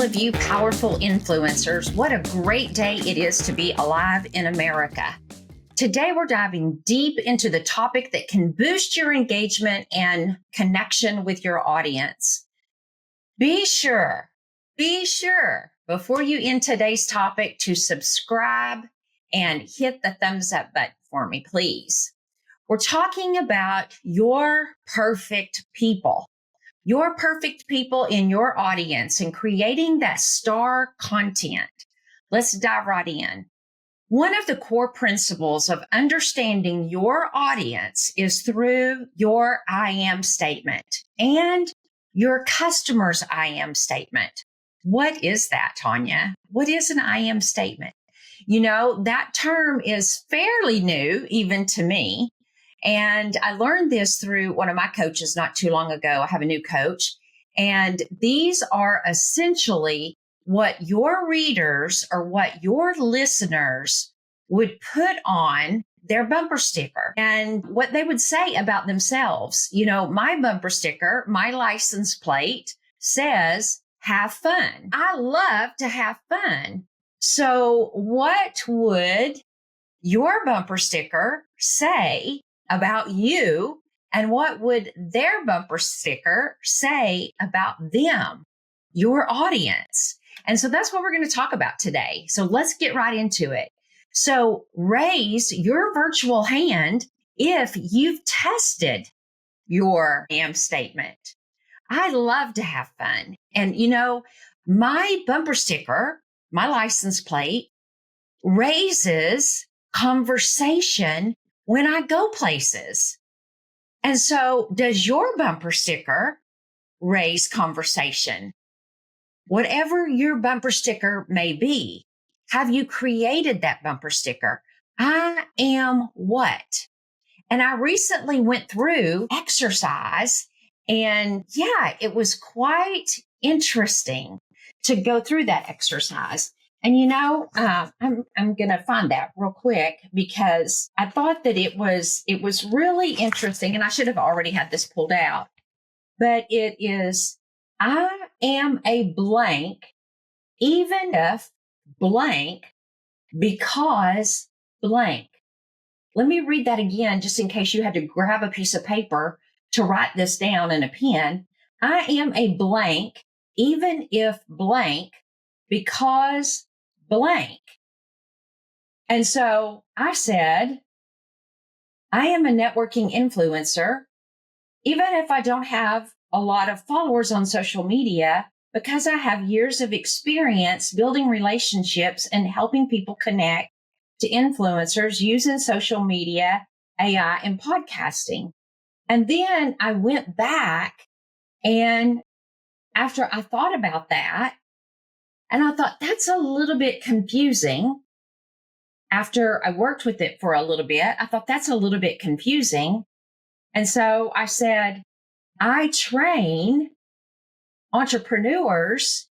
of you powerful influencers. What a great day it is to be alive in America. Today, we're diving deep into the topic that can boost your engagement and connection with your audience. Be sure, before you end today's topic to subscribe and hit the thumbs up button for me, please. We're talking about your perfect people. Your perfect people in your audience and creating that star content. Let's dive right in. One of the core principles of understanding your audience is through your I am statement and your customer's I am statement. What is that, Tanya? What is an I am statement? You know, that term is fairly new, even to me. And I learned this through one of my coaches not too long ago. I have a new coach. And these are essentially what your readers or what your listeners would put on their bumper sticker and what they would say about themselves. You know, my bumper sticker, my license plate says, have fun. I love to have fun. So what would your bumper sticker say about you, and what would their bumper sticker say about them, your audience? And so that's what we're going to talk about today. So let's get right into it. So raise your virtual hand if you've tested your I am statement. I love to have fun. And you know, my bumper sticker, my license plate, raises conversation when I go places. And so does your bumper sticker raise conversation? Whatever your bumper sticker may be, have you created that bumper sticker? I am what? And I recently went through exercise and it was quite interesting to go through that exercise. And you know, I'm going to find that real quick because I thought that it was really interesting, and I should have already had this pulled out. But it is, I am a blank, even if blank, because blank. Let me read that again, just in case you had to grab a piece of paper to write this down in a pen. I am a blank, even if blank, because blank. And so I said, I am a networking influencer, even if I don't have a lot of followers on social media, because I have years of experience building relationships and helping people connect to influencers using social media, AI, and podcasting. And then I went back, and after I thought about that, and I thought, that's a little bit confusing. After I worked with it for a little bit, I thought that's a little bit confusing. And so I said, I train entrepreneurs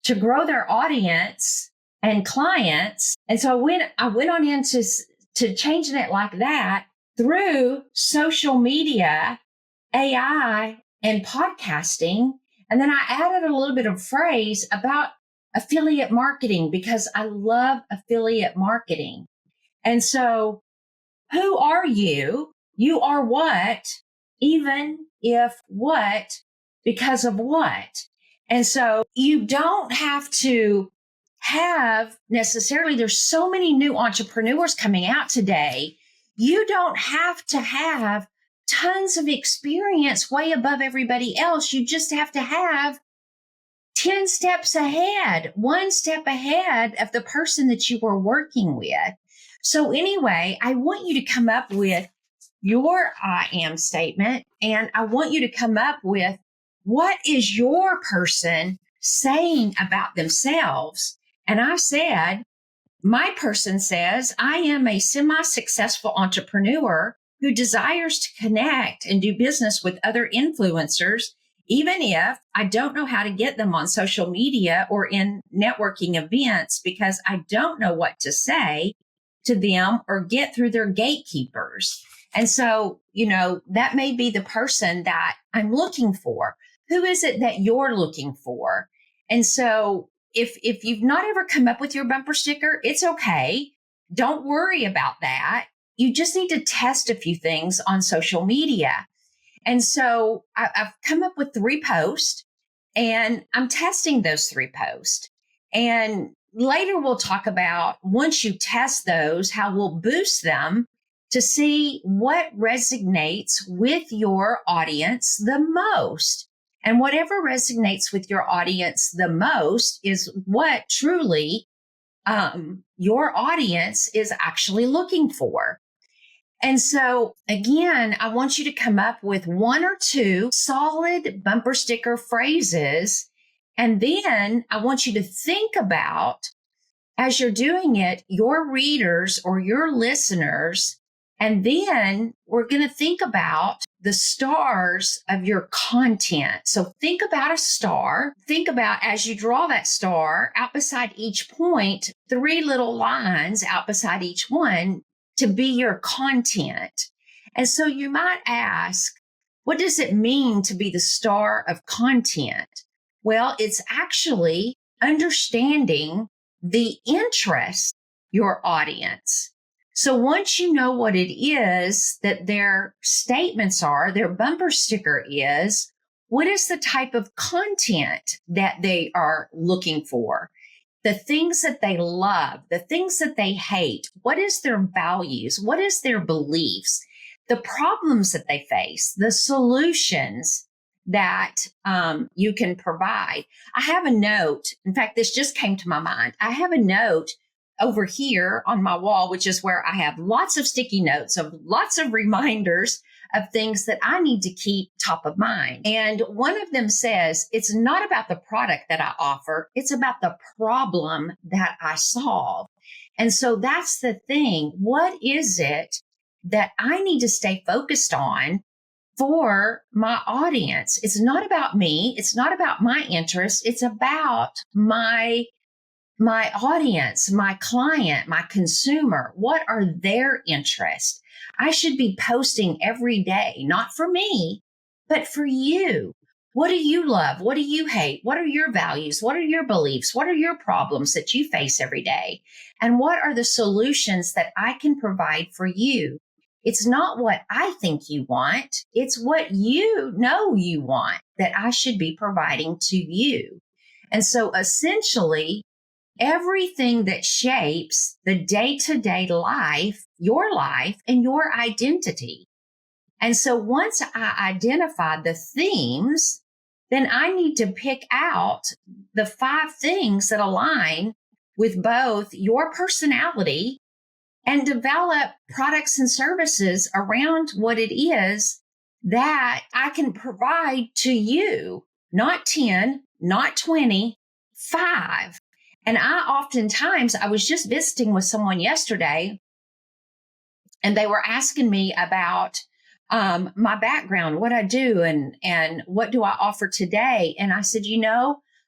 to grow their audience and clients. And so I went on into changing it like that through social media, AI, and podcasting. And then I added a little bit of phrase about affiliate marketing because I love affiliate marketing. And so who are you? You are what, even if what, because of what. And so you don't have to have necessarily, there's so many new entrepreneurs coming out today. You don't have to have tons of experience way above everybody else. You just have to have 10 steps ahead, one step ahead of the person that you are working with. So anyway, I want you to come up with your I am statement, and I want you to come up with what is your person saying about themselves. And I said, my person says, I am a semi-successful entrepreneur who desires to connect and do business with other influencers, even if I don't know how to get them on social media or in networking events because I don't know what to say to them or get through their gatekeepers. And so, you know, that may be the person that I'm looking for. Who is it that you're looking for? And so if you've not ever come up with your bumper sticker, it's okay. Don't worry about that. You just need to test a few things on social media. And so I've come up with 3 posts, and I'm testing those 3 posts. And later we'll talk about, once you test those, how we'll boost them to see what resonates with your audience the most. And whatever resonates with your audience the most is what truly your audience is actually looking for. And so, again, I want you to come up with 1 or 2 solid bumper sticker phrases. And then I want you to think about, as you're doing it, your readers or your listeners. And then we're going to think about the stars of your content. So think about a star. Think about, as you draw that star, out beside each point, 3 little lines out beside each one to be your content. And so you might ask, what does it mean to be the star of content? Well, it's actually understanding the interest your audience. So once you know what it is that their statements are, their bumper sticker is, what is the type of content that they are looking for? The things that they love, the things that they hate, what is their values? What is their beliefs? The problems that they face, the solutions that you can provide. I have a note. In fact, this just came to my mind. I have a note over here on my wall, which is where I have lots of sticky notes of lots of reminders of things that I need to keep top of mind. And one of them says, it's not about the product that I offer, it's about the problem that I solve. And so that's the thing. What is it that I need to stay focused on for my audience? It's not about me. It's not about my interests. It's about my audience, my client, my consumer. What are their interests? I should be posting every day, not for me, but for you. What do you love? What do you hate? What are your values? What are your beliefs? What are your problems that you face every day? And what are the solutions that I can provide for you? It's not what I think you want. It's what you know you want that I should be providing to you. And so essentially, everything that shapes the day-to-day life and your identity. And so once I identify the themes, then I need to pick out the 5 things that align with both your personality and develop products and services around what it is that I can provide to you. Not 10, not 20, 5. And I was just visiting with someone yesterday, and they were asking me about my background, what I do, and what do I offer today. And I said,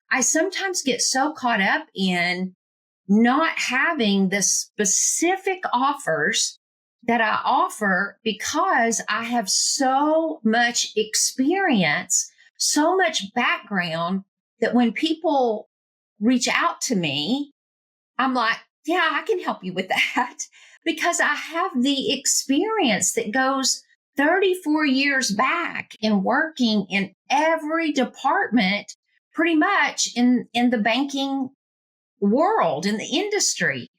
I sometimes get so caught up in not having the specific offers that I offer because I have so much experience, so much background, that when people reach out to me, I'm like, yeah, I can help you with that because I have the experience that goes 34 years back in working in every department, pretty much in the banking world, in the industry.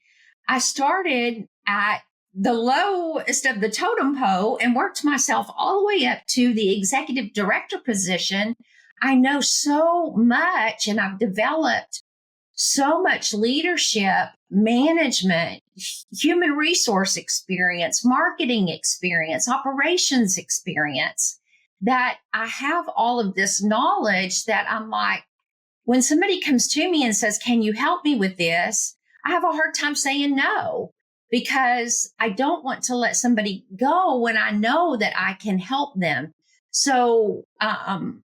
I started at the lowest of the totem pole and worked myself all the way up to the executive director position. I know so much, and I've developed so much leadership, management, human resource experience, marketing experience, operations experience, that I have all of this knowledge that I'm like, when somebody comes to me and says, can you help me with this? I have a hard time saying no, because I don't want to let somebody go when I know that I can help them. So, I'm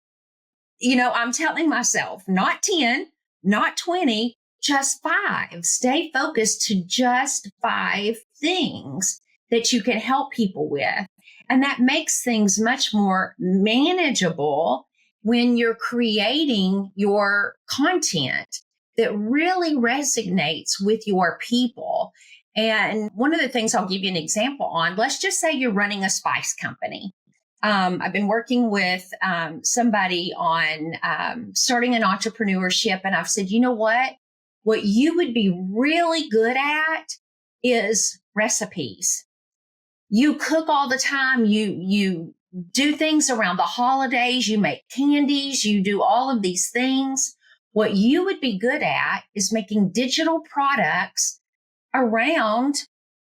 telling myself, not 10, not 20, just 5. Stay focused to just 5 things that you can help people with. And that makes things much more manageable when you're creating your content that really resonates with your people. And one of the things I'll give you an example on, let's just say you're running a spice company. I've been working with somebody on starting an entrepreneurship, and I've said, you know what you would be really good at is recipes. You cook all the time. You do things around the holidays. You make candies. You do all of these things. What you would be good at is making digital products around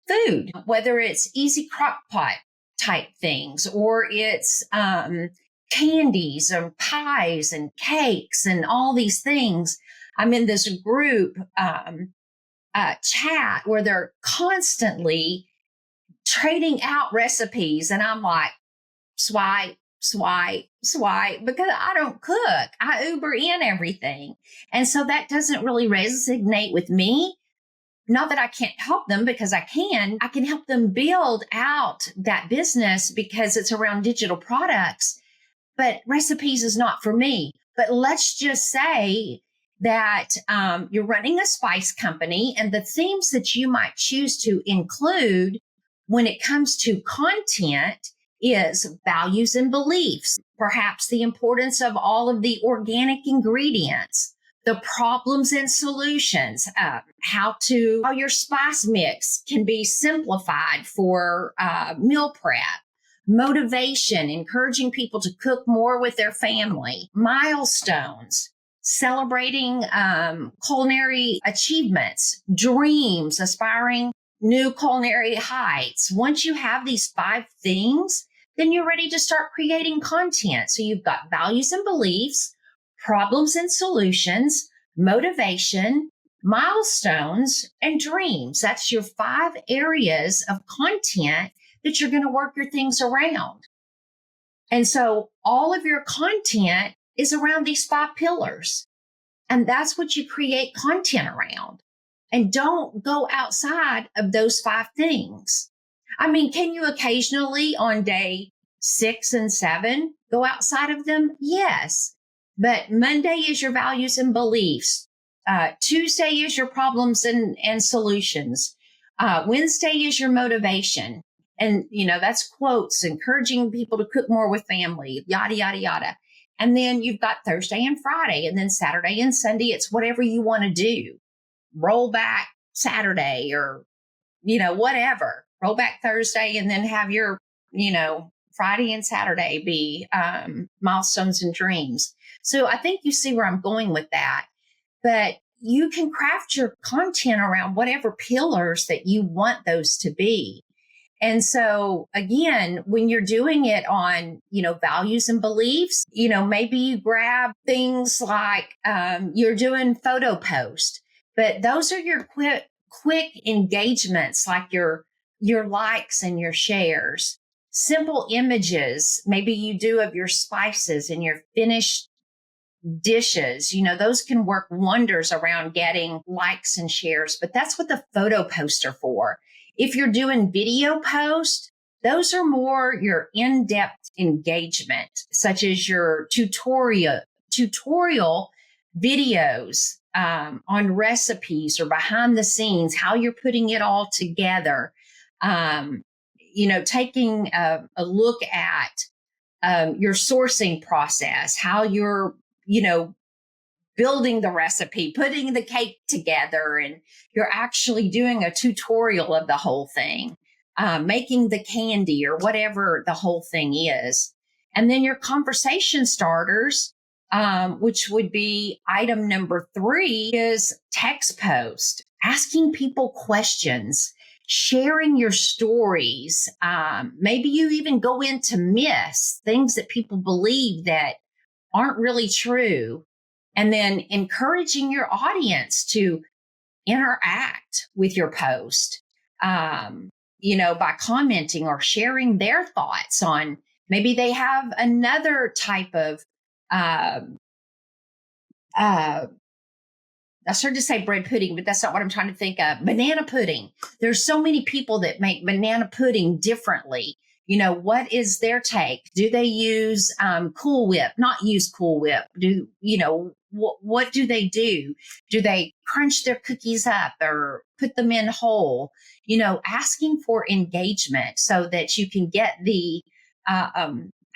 food, whether it's easy crock pot type things, or it's candies and pies and cakes and all these things. I'm in this group chat where they're constantly trading out recipes. And I'm like, swipe, swipe, swipe, because I don't cook. I Uber in everything. And so that doesn't really resonate with me. Not that I can't help them, because I can help them build out that business because it's around digital products, but recipes is not for me. But let's just say that you're running a spice company, and the themes that you might choose to include when it comes to content is values and beliefs, perhaps the importance of all of the organic ingredients, the problems and solutions, how your spice mix can be simplified for meal prep, motivation, encouraging people to cook more with their family, milestones, celebrating culinary achievements, dreams, aspiring new culinary heights. Once you have these 5 things, then you're ready to start creating content. So you've got values and beliefs, problems and solutions, motivation, milestones, and dreams. That's your 5 areas of content that you're going to work your things around. And so all of your content is around these 5 pillars. And that's what you create content around. And don't go outside of those 5 things. I mean, can you occasionally on day 6 and 7 go outside of them? Yes. But Monday is your values and beliefs. Tuesday is your problems and solutions. Wednesday is your motivation. And, that's quotes, encouraging people to cook more with family, yada, yada, yada. And then you've got Thursday and Friday, and then Saturday and Sunday. It's whatever you want to do. Roll back Saturday or, whatever. Roll back Thursday and then have your, Friday and Saturday be milestones and dreams. So I think you see where I'm going with that. But you can craft your content around whatever pillars that you want those to be. And so again, when you're doing it on, values and beliefs, maybe you grab things like you're doing photo post, but those are your quick engagements, like your likes and your shares, simple images. Maybe you do of your spices and your finished dishes. Those can work wonders around getting likes and shares, but that's what the photo posts are for. If you're doing video posts, those are more your in-depth engagement, such as your tutorial videos on recipes or behind the scenes, how you're putting it all together. Taking a look at your sourcing process, how you're, building the recipe, putting the cake together, and you're actually doing a tutorial of the whole thing, making the candy or whatever the whole thing is. And then your conversation starters, which would be item number 3, is text post, asking people questions, sharing your stories. Maybe you even go into myths, things that people believe that aren't really true. And then encouraging your audience to interact with your post, by commenting or sharing their thoughts on, maybe they have another type of, I started to say bread pudding, but that's not what I'm trying to think of. Banana pudding. There's so many people that make banana pudding differently. What is their take? Do they use Cool Whip? Not use Cool Whip. What do they do? Do they crunch their cookies up or put them in whole? Asking for engagement so that you can get the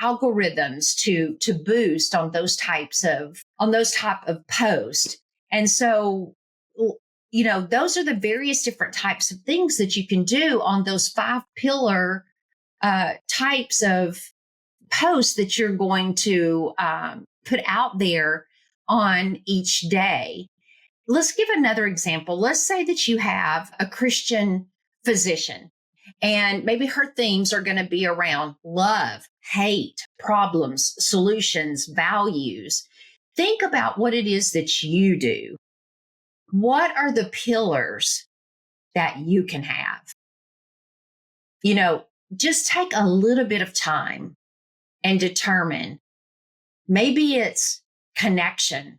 algorithms to boost on those type of posts. And so, those are the various different types of things that you can do on those 5 pillar types of posts that you're going to put out there on each day. Let's give another example. Let's say that you have a Christian physician, and maybe her themes are going to be around love, hate, problems, solutions, values. Think about what it is that you do. What are the pillars that you can have? Just take a little bit of time and determine. Maybe it's connection,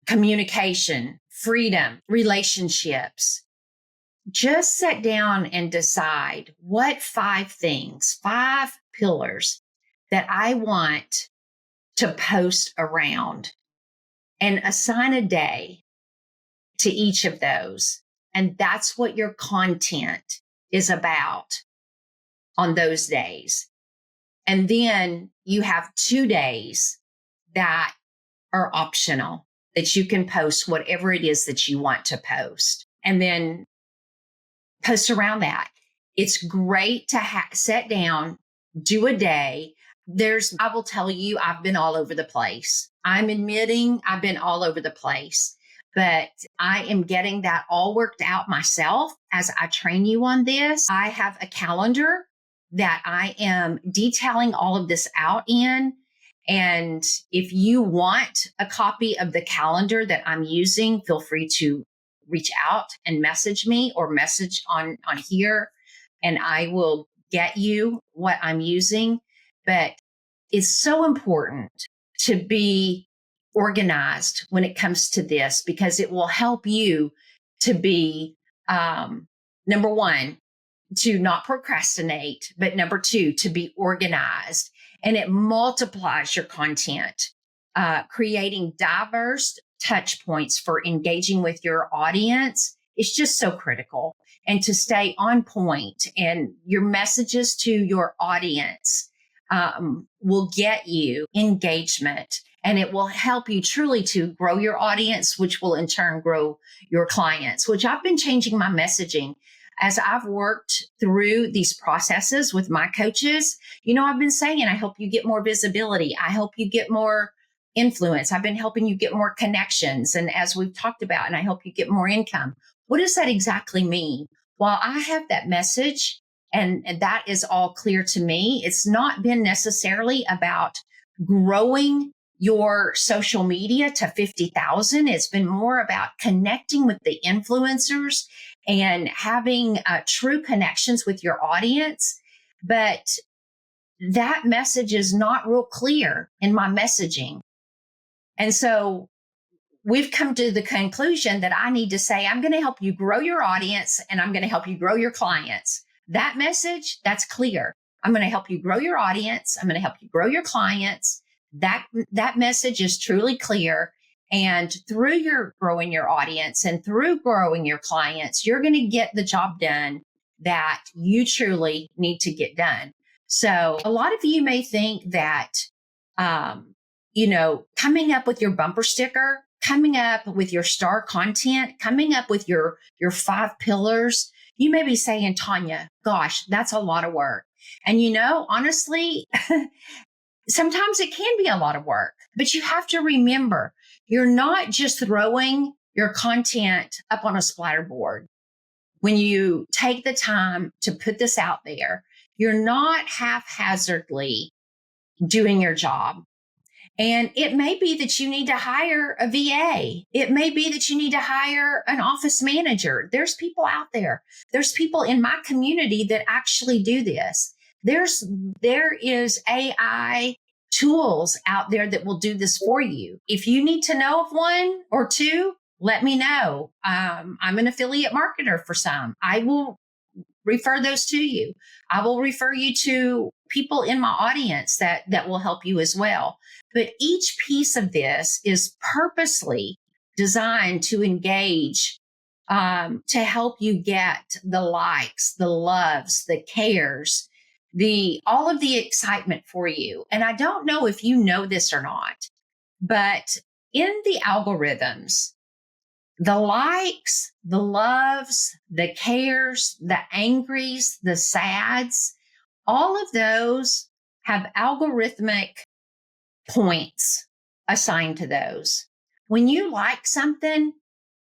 communication, freedom, relationships. Just sit down and decide what 5 pillars that I want to post around, and assign a day to each of those. And that's what your content is about on those days. And then you have 2 days that are optional, that you can post whatever it is that you want to post, and then post around that. It's great to sit down, do a day. I will tell you, I've been all over the place. I'm admitting I've been all over the place, but I am getting that all worked out myself as I train you on this. I have a calendar that I am detailing all of this out in. And if you want a copy of the calendar that I'm using, feel free to reach out and message me, or message on here, and I will get you what I'm using. But it's so important to be organized when it comes to this, because it will help you to be, number one, to not procrastinate, but number 2, to be organized. And it multiplies your content, creating diverse touch points for engaging with your audience. It's just so critical. And to stay on point, and your messages to your audience will get you engagement, and it will help you truly to grow your audience, which will in turn grow your clients, which I've been changing my messaging as I've worked through these processes with my coaches. I've been saying, I help you get more visibility. I help you get more influence. I've been helping you get more connections. And as we've talked about, and I help you get more income. What does that exactly mean? While I have that message, and that is all clear to me, it's not been necessarily about growing your social media to 50,000. It's been more about connecting with the influencers and having true connections with your audience. But that message is not real clear in my messaging. And so we've come to the conclusion that I need to say, I'm going to help you grow your audience, and I'm going to help you grow your clients. That message, that's clear. I'm going to help you grow your audience. I'm going to help you grow your clients. That message is truly clear. And through your growing your audience and through growing your clients, you're going to get the job done that you truly need to get done. So a lot of you may think that, coming up with your bumper sticker, coming up with your star content, coming up with your 5 pillars, you may be saying, Tanya, gosh, that's a lot of work. And honestly, sometimes it can be a lot of work, but you have to remember, you're not just throwing your content up on a splatter board. When you take the time to put this out there, you're not haphazardly doing your job. And it may be that you need to hire a VA. It may be that you need to hire an office manager. There's people out there. There's people in my community that actually do this. There is AI tools out there that will do this for you. If you need to know of one or two, let me know. I'm an affiliate marketer for some. I will refer those to you. I will refer you to people in my audience that will help you as well. But each piece of this is purposely designed to engage, to help you get the likes, the loves, the cares, all of the excitement for you. And I don't know if you know this or not, but in the algorithms, the likes, the loves, the cares, the angries, the sads, all of those have algorithmic points assigned to those. When you like something,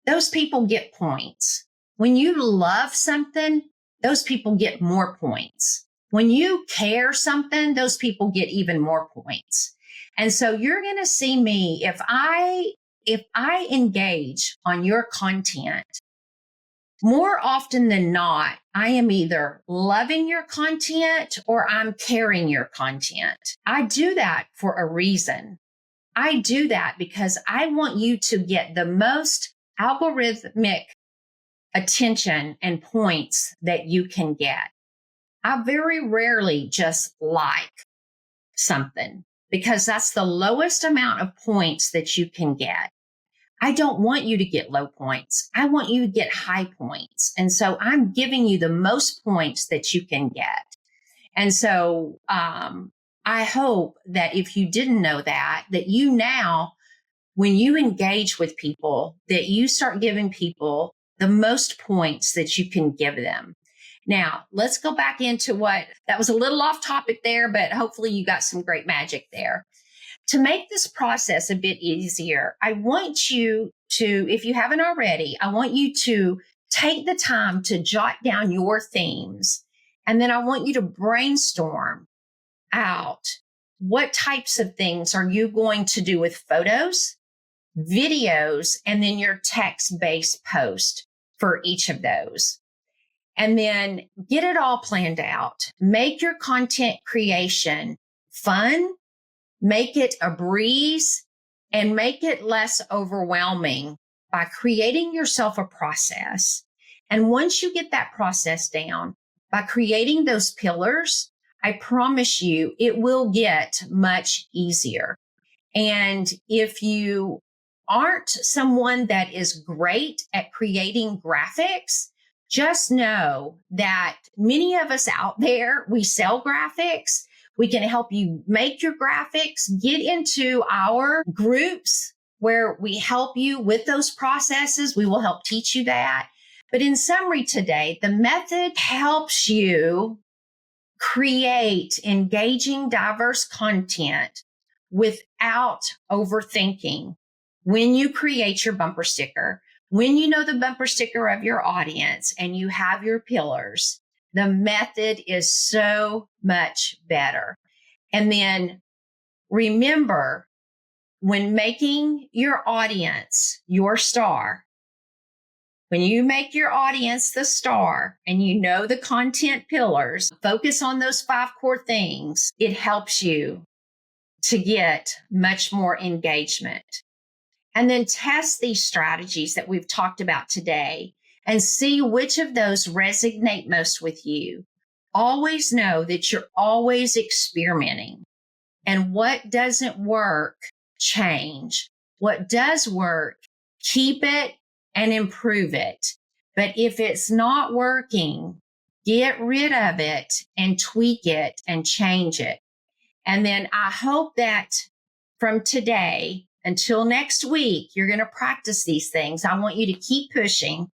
those people get points. When you love something, those people get more points. When you care something, those people get even more points. And so you're going to see me, if I engage on your content, more often than not, I am either loving your content or I'm caring your content. I do that for a reason. I do that because I want you to get the most algorithmic attention and points that you can get. I very rarely just like something because that's the lowest amount of points that you can get. I don't want you to get low points. I want you to get high points. And so I'm giving you the most points that you can get. And so I hope that if you didn't know that you now, when you engage with people, that you start giving people the most points that you can give them. Now, let's go back into that was a little off topic there, but hopefully you got some great magic there. To make this process a bit easier, I want you to, if you haven't already, I want you to take the time to jot down your themes. And then I want you to brainstorm out what types of things are you going to do with photos, videos, and then your text-based post for each of those. And then get it all planned out. Make your content creation fun, make it a breeze, and make it less overwhelming by creating yourself a process. And once you get that process down, by creating those pillars, I promise you it will get much easier. And if you aren't someone that is great at creating graphics, just know that many of us out there, we sell graphics. We can help you make your graphics, get into our groups where we help you with those processes. We will help teach you that. But in summary today, the method helps you create engaging, diverse content without overthinking. When you create your bumper sticker, when you know the bumper sticker of your audience and you have your pillars, the method is so much better. And then remember, when making your audience your star, when you make your audience the star and you know the content pillars, focus on those 5 core things, it helps you to get much more engagement. And then test these strategies that we've talked about today and see which of those resonate most with you. Always know that you're always experimenting. And what doesn't work, change. What does work, keep it and improve it. But if it's not working, get rid of it and tweak it and change it. And then I hope that from today until next week, you're going to practice these things. I want you to keep pushing,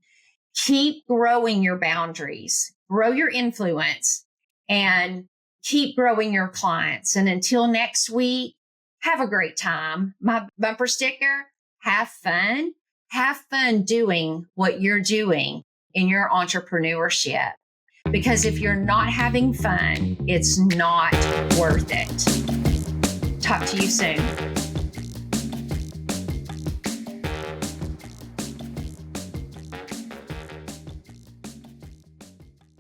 keep growing your boundaries, grow your influence, and keep growing your clients. And until next week, have a great time. My bumper sticker, have fun. Have fun doing what you're doing in your entrepreneurship. Because if you're not having fun, it's not worth it. Talk to you soon.